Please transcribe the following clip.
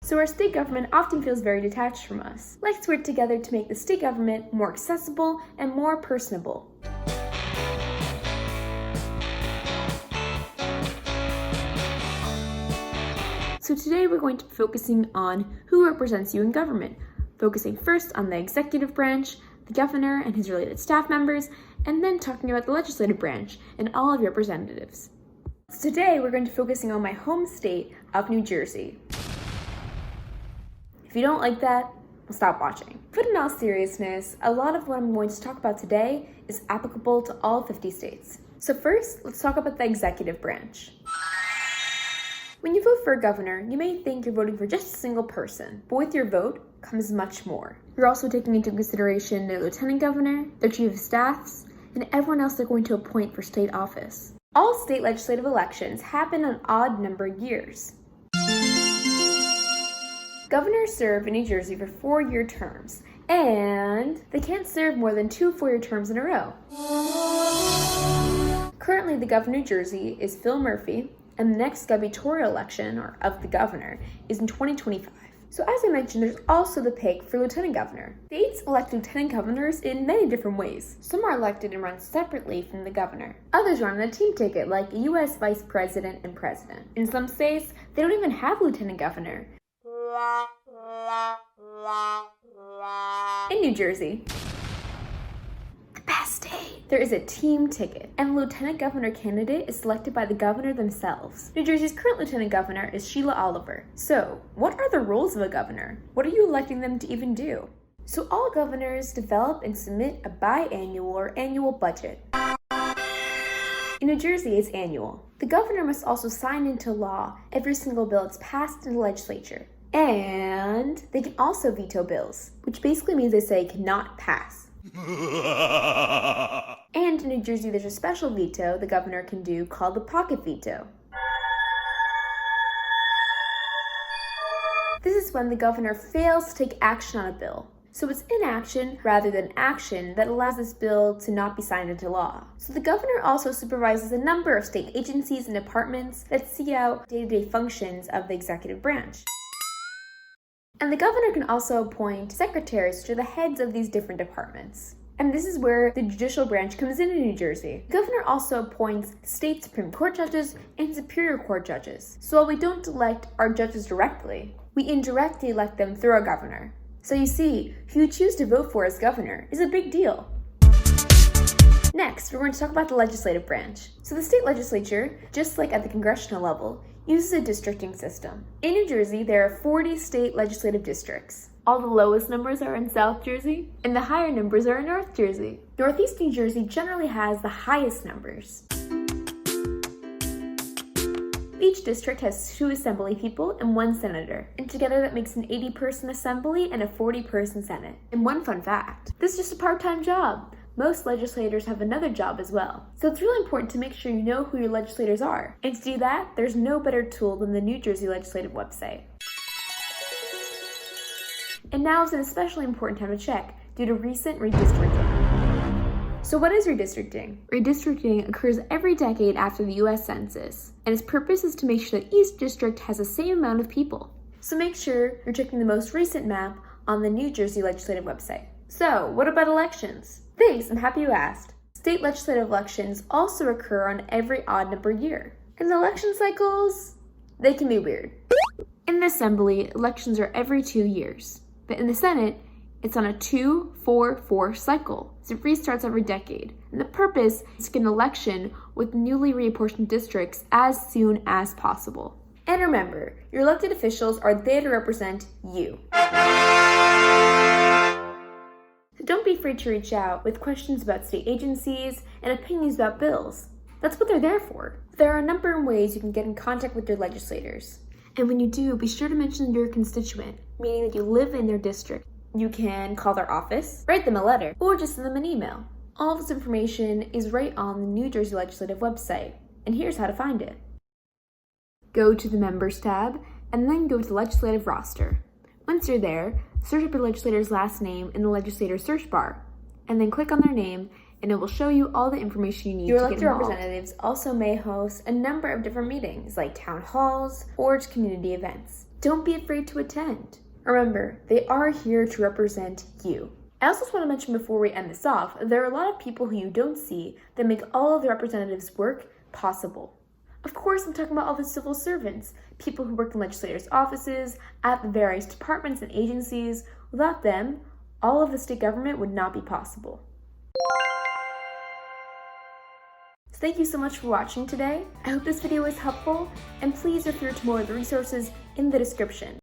So our state government often feels very detached from us. Let's work together to make the state government more accessible and more personable. So today we're going to be focusing on who represents you in government, focusing first on the executive branch, the governor and his related staff members, and then talking about the legislative branch and all of your representatives. So today we're going to be focusing on my home state of New Jersey. If you don't like that, well, stop watching. But in all seriousness, a lot of what I'm going to talk about today is applicable to all 50 states. So first, let's talk about the executive branch. When you vote for a governor, you may think you're voting for just a single person, but with your vote comes much more. You're also taking into consideration their lieutenant governor, their chief of staffs, and everyone else they're going to appoint for state office. All state legislative elections happen on odd-numbered years. Governors serve in New Jersey for 4-year terms, and they can't serve more than 2 4-year terms in a row. Currently, the governor of New Jersey is Phil Murphy, and the next gubernatorial election, or of the governor, is in 2025. So as I mentioned, there's also the pick for lieutenant governor. States elect lieutenant governors in many different ways. Some are elected and run separately from the governor. Others run on a team ticket, like a U.S. vice president and president. In some states, they don't even have a lieutenant governor. In New Jersey, the best state, there is a team ticket, and the lieutenant governor candidate is selected by the governor themselves. New Jersey's current lieutenant governor is Sheila Oliver. So, what are the roles of a governor? What are you electing them to even do? So all governors develop and submit a biannual or annual budget. In New Jersey, it's annual. The governor must also sign into law every single bill that's passed in the legislature. And they can also veto bills, which basically means they say cannot pass. And in New Jersey, there's a special veto the governor can do called the pocket veto. This is when the governor fails to take action on a bill. So it's inaction rather than action that allows this bill to not be signed into law. So the governor also supervises a number of state agencies and departments that see out day-to-day functions of the executive branch. And the governor can also appoint secretaries to the heads of these different departments. And this is where the judicial branch comes in New Jersey. The governor also appoints state Supreme Court judges and Superior Court judges. So while we don't elect our judges directly, we indirectly elect them through our governor. So you see, who you choose to vote for as governor is a big deal. Next, we're going to talk about the legislative branch. So the state legislature, just like at the congressional level, uses a districting system. In New Jersey, there are 40 state legislative districts. All the lowest numbers are in South Jersey, and the higher numbers are in North Jersey. Northeast New Jersey generally has the highest numbers. Each district has 2 assembly people and 1 senator, and together that makes an 80-person assembly and a 40-person senate. And one fun fact, this is just a part-time job. Most legislators have another job as well. So it's really important to make sure you know who your legislators are. And to do that, there's no better tool than the New Jersey Legislative website. And now is an especially important time to check due to recent redistricting. So what is redistricting? Redistricting occurs every decade after the US Census, and its purpose is to make sure that each district has the same amount of people. So make sure you're checking the most recent map on the New Jersey Legislative website. So, what about elections? Thanks, I'm happy you asked. State legislative elections also occur on every odd-numbered year. And the election cycles, they can be weird. In the Assembly, elections are every 2 years. But in the Senate, it's on a 2-4-4 cycle, so it restarts every decade. And the purpose is to get an election with newly reapportioned districts as soon as possible. And remember, your elected officials are there to represent you. So don't be afraid to reach out with questions about state agencies and opinions about bills. That's what they're there for. There are a number of ways you can get in contact with your legislators. And when you do, be sure to mention your constituent, meaning that you live in their district. You can call their office, write them a letter, or just send them an email. All this information is right on the New Jersey Legislative website, and here's how to find it. Go to the Members tab, and then go to the Legislative roster. Once you're there, search up your legislator's last name in the legislator search bar, and then click on their name, and it will show you all the information you need to get involved. Your elected representatives also may host a number of different meetings, like town halls or community events. don't be afraid to attend. Remember, they are here to represent you. I also just want to mention before we end this off, there are a lot of people who you don't see that make all of the representatives' work possible. Of course, I'm talking about all the civil servants, people who work in legislators' offices, at the various departments and agencies. Without them, all of the state government would not be possible. So thank you so much for watching today. I hope this video was helpful, and please refer to more of the resources in the description.